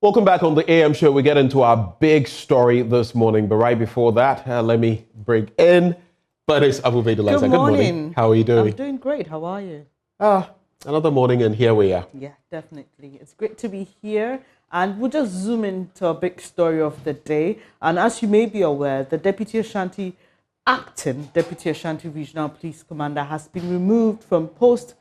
Welcome back on the AM show. We get into our big story this morning, but right before that, let me bring in Bernice Abubedulaisa. Good morning. How are you doing? I'm doing great. How are you? Another morning, and here we are. Yeah, definitely. It's great to be here, and we'll just zoom into a big story of the day. And as you may be aware, the Acting Deputy Ashanti Regional Police Commander has been removed from post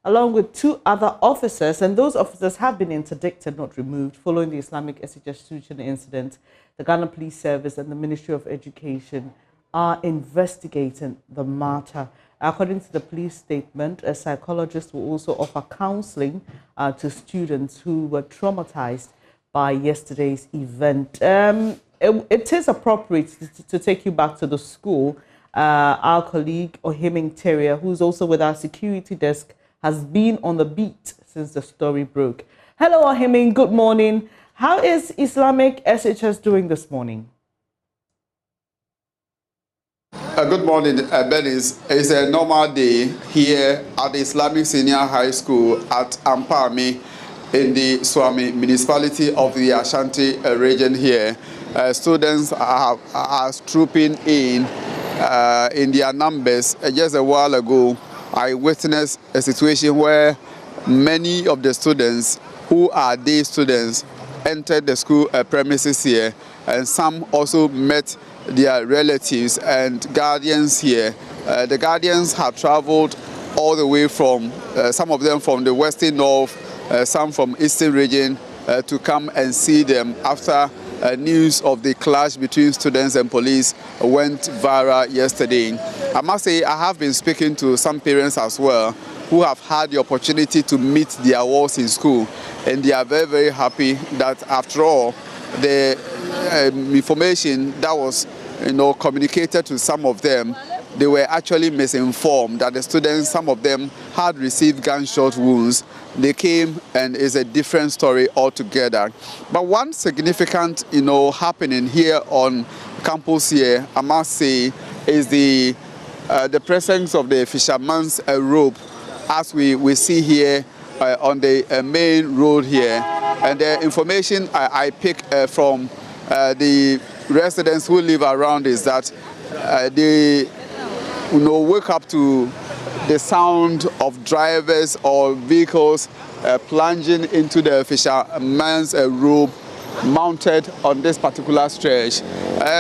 along with 2 other officers, and those officers have been interdicted, not removed, following the Islamic SHS incident. The Ghana Police Service and the Ministry of Education are investigating the matter. According to the police statement, a psychologist will also offer counseling to students who were traumatized by yesterday's event. It is appropriate to take you back to the school. Our colleague, Ohiming Terrier, who's also with our security desk, has been on the beat since the story broke. Hello, Ohiming. Good morning. How is Islamic SHS doing this morning? Good morning, Bernice. It's a normal day here at the Islamic Senior High School at Ampami in the Swami municipality of the Ashanti region here. Students are trooping in their numbers. Just a while ago, I witnessed a situation where many of the students who are day students entered the school premises here, and some also met their relatives and guardians here. The guardians have traveled all the way from, some of them from the Western North, some from Eastern region, to come and see them after news of the clash between students and police went viral yesterday. I must say I have been speaking to some parents as well who have had the opportunity to meet their wards in school, and they are very, very happy that after all the information that was communicated to some of them, they were actually misinformed that the students, some of them had received gunshot wounds. They came and it's a different story altogether. But one significant, happening here on campus here, I must say, is the presence of the fisherman's rope, as we see here on the main road here. And the information I pick from the residents who live around is that they wake up to the sound of drivers or vehicles plunging into the fisherman's rope mounted on this particular stretch.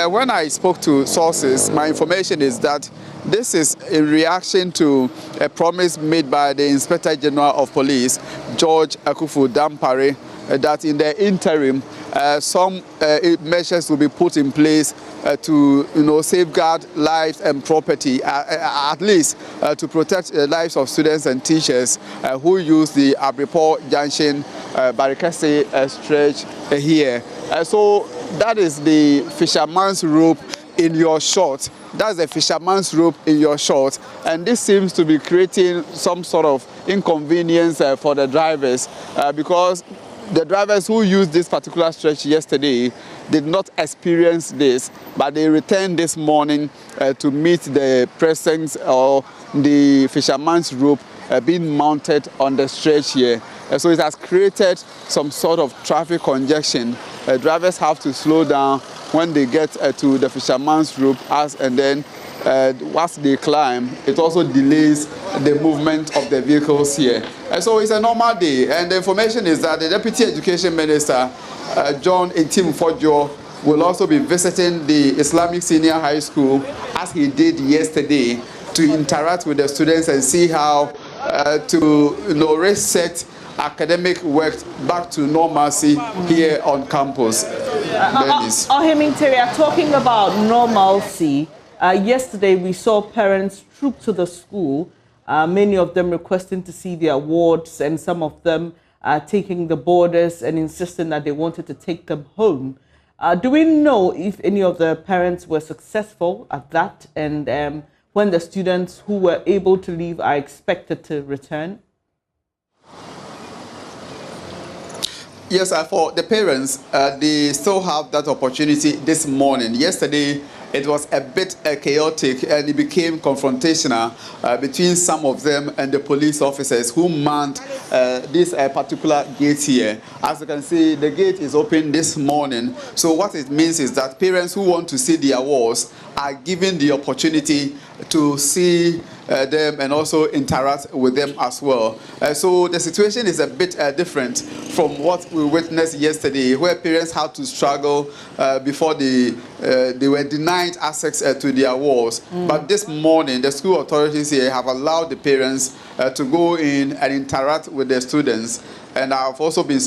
When I spoke to sources, my information is that this is in reaction to a promise made by the Inspector General of Police, George Akufu Dampare, that in the interim, some measures will be put in place to safeguard lives and property, at least to protect the lives of students and teachers who use the Abripo Junction Barikase stretch here. So that is the fisherman's rope in your short. That's the fisherman's rope in your short, and this seems to be creating some sort of inconvenience for the drivers because the drivers who used this particular stretch yesterday did not experience this, but they returned this morning to meet the presence of the fisherman's rope being mounted on the stretch here. So it has created some sort of traffic congestion. Drivers have to slow down when they get to the fisherman's rope, and then once they climb, it also delays the movement of the vehicles here. So it's a normal day, and the information is that the Deputy Education Minister, John Intim-Fojo, will also be visiting the Islamic Senior High School, as he did yesterday, to interact with the students and see how to reset academic work back to normalcy here on campus. Ohiming Terrier, talking about normalcy, yesterday we saw parents troop to the school, many of them requesting to see their wards, and some of them taking the borders and insisting that they wanted to take them home. Do we know if any of the parents were successful at that, and when the students who were able to leave are expected to return? Yes, for the parents, they still have that opportunity this morning. Yesterday, it was a bit chaotic, and it became confrontational between some of them and the police officers who manned this particular gate here. As you can see, the gate is open this morning. So what it means is that parents who want to see their awards are given the opportunity to see them and also interact with them as well. So the situation is a bit different from what we witnessed yesterday, where parents had to struggle before they were denied access to their awards. But this morning, the school authorities here have allowed the parents to go in and interact with their students. And I've also been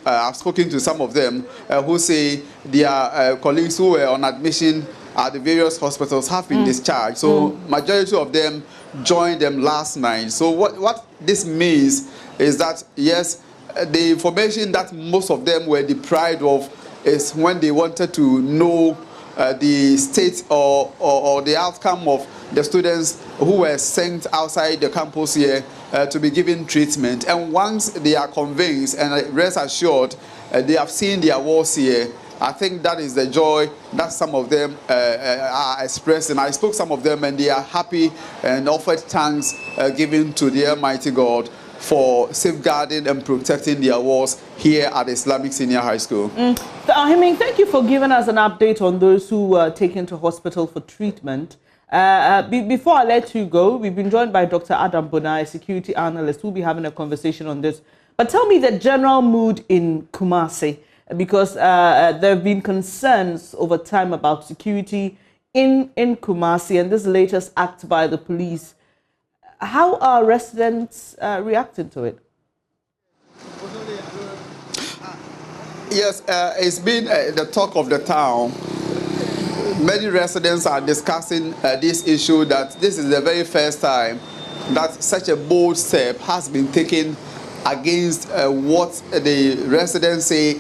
I've spoken to some of them who say their colleagues who were on admission at the various hospitals have been discharged. So majority of them joined them last night. So what this means is that, yes, the information that most of them were deprived of is when they wanted to know the state or the outcome of the students who were sent outside the campus here to be given treatment. And once they are convinced and rest assured they have seen their awards here, I think that is the joy that some of them are expressing. I spoke to some of them and they are happy and offered thanks given to the Almighty God for safeguarding and protecting their awards here at Islamic Senior High School. Ahiming, thank you for giving us an update on those who were taken to hospital for treatment. Before I let you go, we've been joined by Dr. Adam Buna, a security analyst. We'll be having a conversation on this. But tell me the general mood in Kumasi, because there have been concerns over time about security in Kumasi and this latest act by the police. How are residents reacting to it? Yes, it's been the talk of the town. Many residents are discussing this issue, that this is the very first time that such a bold step has been taken against what the residents say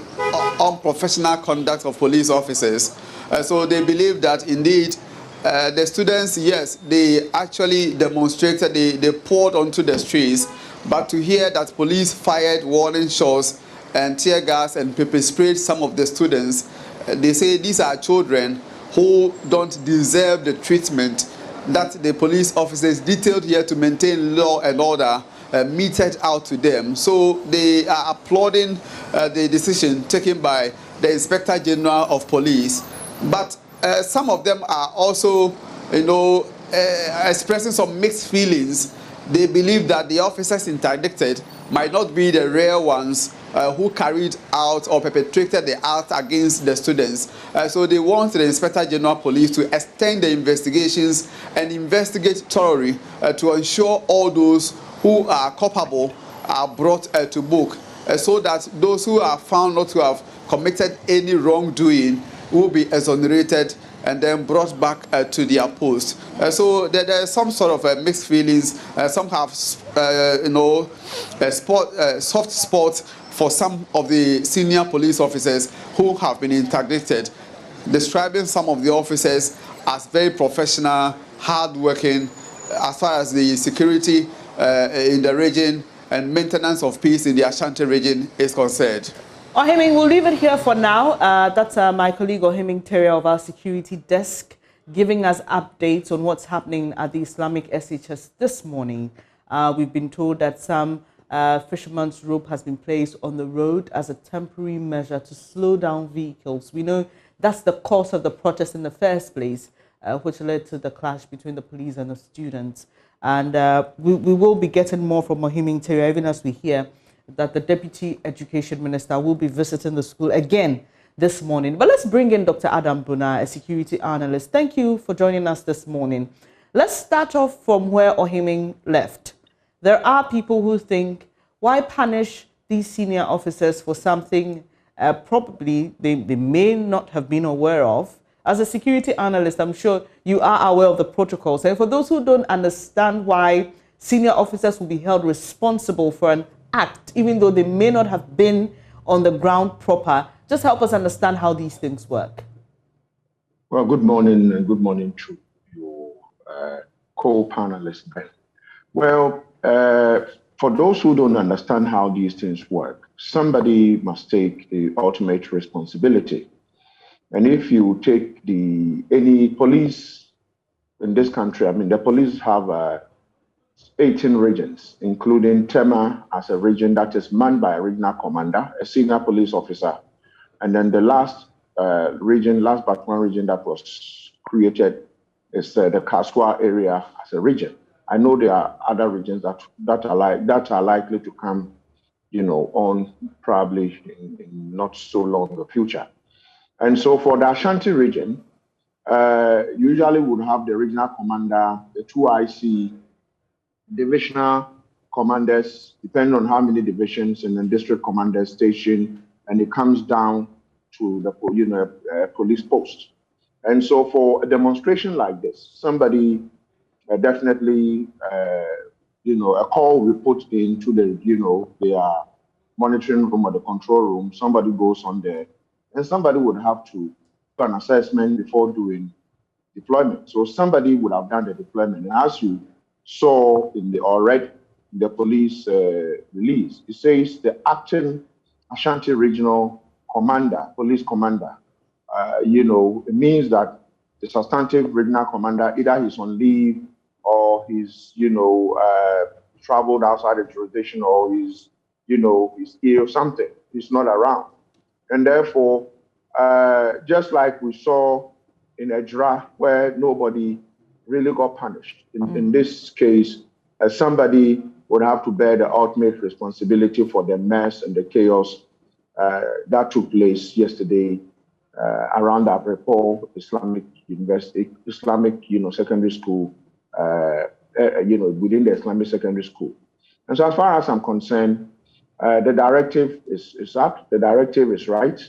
unprofessional conduct of police officers. So they believe that indeed the students, yes, they actually demonstrated, they poured onto the streets, but to hear that police fired warning shots and tear gas and pepper sprayed some of the students, they say these are children who don't deserve the treatment that the police officers detailed here to maintain law and order meted out to them. So they are applauding the decision taken by the Inspector General of Police. But some of them are also, expressing some mixed feelings. They believe that the officers interdicted might not be the real ones who carried out or perpetrated the act against the students. So they want the Inspector General Police to extend the investigations and investigate thoroughly to ensure all those who are culpable are brought to book, so that those who are found not to have committed any wrongdoing will be exonerated and then brought back to their post. So there are some sort of mixed feelings. Some have, soft spots for some of the senior police officers who have been interdicted, describing some of the officers as very professional, hardworking, as far as the security in the region and maintenance of peace in the Ashanti region is concerned. Ohiming, we'll leave it here for now. That's my colleague Ohiming Terry of our security desk giving us updates on what's happening at the Islamic SHS this morning. We've been told that some fisherman's rope has been placed on the road as a temporary measure to slow down vehicles. We know that's the cause of the protest in the first place, which led to the clash between the police and the students. And we will be getting more from Ohiming Terry, even as we hear that the Deputy Education Minister will be visiting the school again this morning. But let's bring in Dr. Adam Buna, a security analyst. Thank you for joining us this morning. Let's start off from where Ohiming left. There are people who think, why punish these senior officers for something probably they may not have been aware of? As a security analyst, I'm sure you are aware of the protocols. And for those who don't understand why senior officers will be held responsible for an act, even though they may not have been on the ground proper, just help us understand how these things work. Well, good morning, and good morning to your co-panelists, Ben. Well, for those who don't understand how these things work, somebody must take the ultimate responsibility. And if you take any police in this country, I mean, the police have 18 regions, including Tema as a region that is manned by a regional commander, a senior police officer. And then the last last but one region that was created is the Kaswa area as a region. I know there are other regions that are likely to come, on probably in not so long the future. And so for the Ashanti region, usually would have the regional commander, the 2IC, divisional commanders, depending on how many divisions, and then district commander station, and it comes down to the police post. And so for a demonstration like this, somebody definitely, a call we put into their monitoring room or the control room, somebody goes on there, and somebody would have to do an assessment before doing deployment. So somebody would have done the deployment. And as you saw in the police release, it says the acting Ashanti Regional Police Commander. It means that the substantive regional commander, either he's on leave or he's, traveled outside the jurisdiction, or he's ill or something. He's not around. And therefore, just like we saw in Ejra, where nobody really got punished. In this case, somebody would have to bear the ultimate responsibility for the mess and the chaos that took place yesterday around Aprepol Islamic University, Islamic, secondary school, within the Islamic secondary school. And so as far as I'm concerned, the directive is up, the directive is right.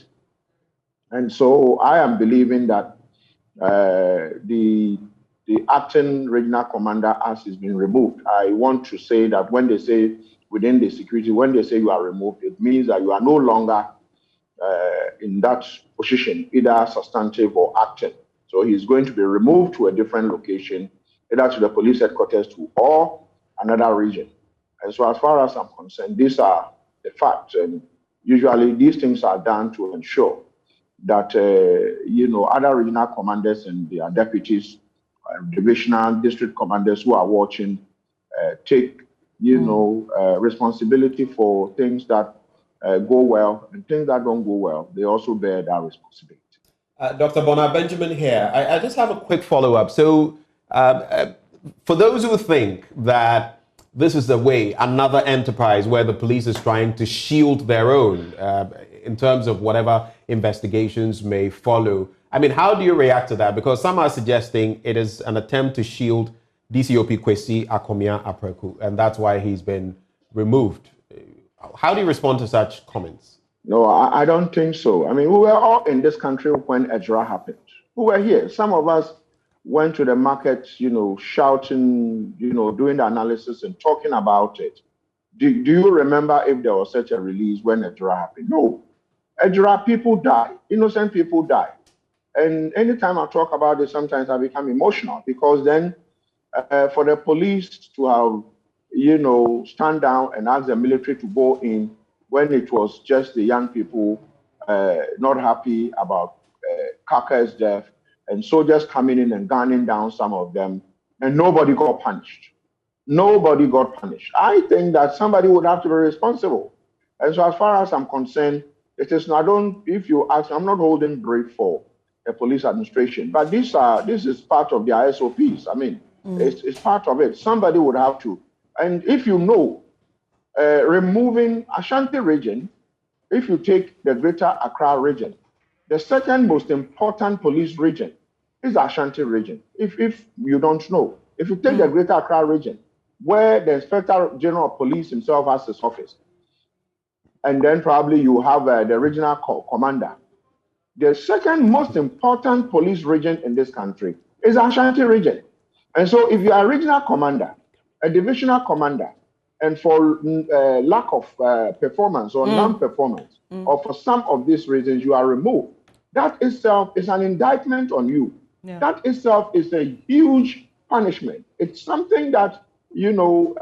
And so I am believing that the acting regional commander as is being removed. I want to say that when they say within the security, when they say you are removed, it means that you are no longer in that position, either substantive or acting. So he's going to be removed to a different location, either to the police headquarters or another region. And so as far as I'm concerned, these are the facts. And usually these things are done to ensure that, other regional commanders and their deputies, divisional district commanders who are watching, take, responsibility for things that go well, and things that don't go well, they also bear that responsibility. Dr. Buna, Benjamin here. I just have a quick follow-up. So for those who think that this is the way, another enterprise where the police is trying to shield their own in terms of whatever investigations may follow, I mean, how do you react to that? Because some are suggesting it is an attempt to shield DCOP Kwesi Akomia Apreku, and that's why he's been removed. How do you respond to such comments? No, I don't think so. I mean, we were all in this country when Ejra happened. We were here. Some of us went to the market, shouting, doing the analysis and talking about it. Do you remember if there was such a release when Ejra happened? No. Ejra, people die. Innocent people die. And anytime I talk about it, sometimes I become emotional, because then for the police to have, stand down and ask the military to go in when it was just the young people not happy about Kaka's death, and soldiers coming in and gunning down some of them, and nobody got punished. Nobody got punished. I think that somebody would have to be responsible. And so as far as I'm concerned, it is not, if you ask, I'm not holding brief for the police administration, but this is part of their SOPs. I mean, it's part of it. Somebody would have to. And if removing Ashanti region, if you take the Greater Accra region, the second most important police region is the Ashanti region. If you don't know, if you take the Greater Accra region, where the Inspector General of Police himself has his office, and then probably you have the regional commander, the second most important police region in this country is the Ashanti region. And so if you are a regional commander, a divisional commander, and for lack of performance or non-performance, or for some of these reasons you are removed, that itself is an indictment on you. Yeah. That itself is a huge punishment. It's something that, no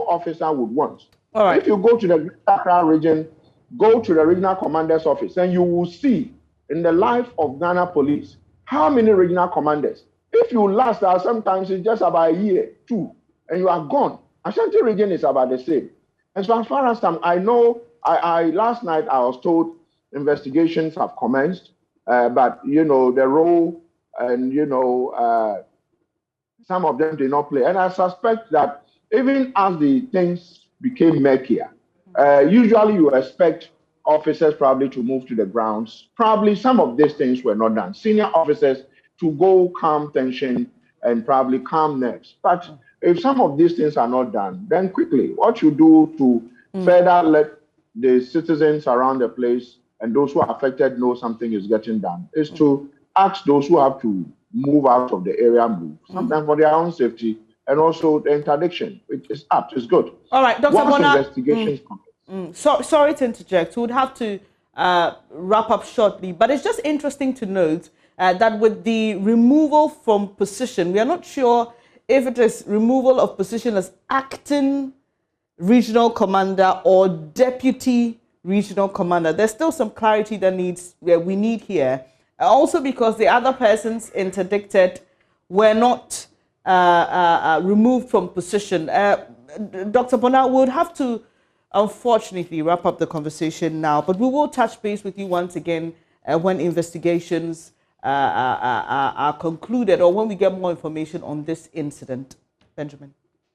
officer would want. All right. If you go to the Accra region, go to the regional commander's office, and you will see in the life of Ghana police, how many regional commanders? If you last out, sometimes it's just about a year, 2, and you are gone. Ashanti region is about the same. And so as far as I know, last night I was told investigations have commenced, but the role and some of them did not play. And I suspect that even as the things became murkier, usually you expect officers probably to move to the grounds. Probably some of these things were not done. Senior officers to go calm tension and probably calm nerves. But if some of these things are not done, then quickly, what you do to further let the citizens around the place and those who are affected know something is getting done is to ask those who have to move out of the area, move, sometimes for their own safety, and also the interdiction, which is apt, is good. All right, Dr. Buna, investigations sorry to interject. We would have to wrap up shortly, but it's just interesting to note that with the removal from position, we are not sure if it is removal of position as acting regional commander or deputy regional commander. There's still some clarity that we need here. Also because the other persons interdicted were not removed from position. Dr. Buna, we would have to unfortunately wrap up the conversation now, but we will touch base with you once again when investigations are concluded or when we get more information on this incident. Benjamin.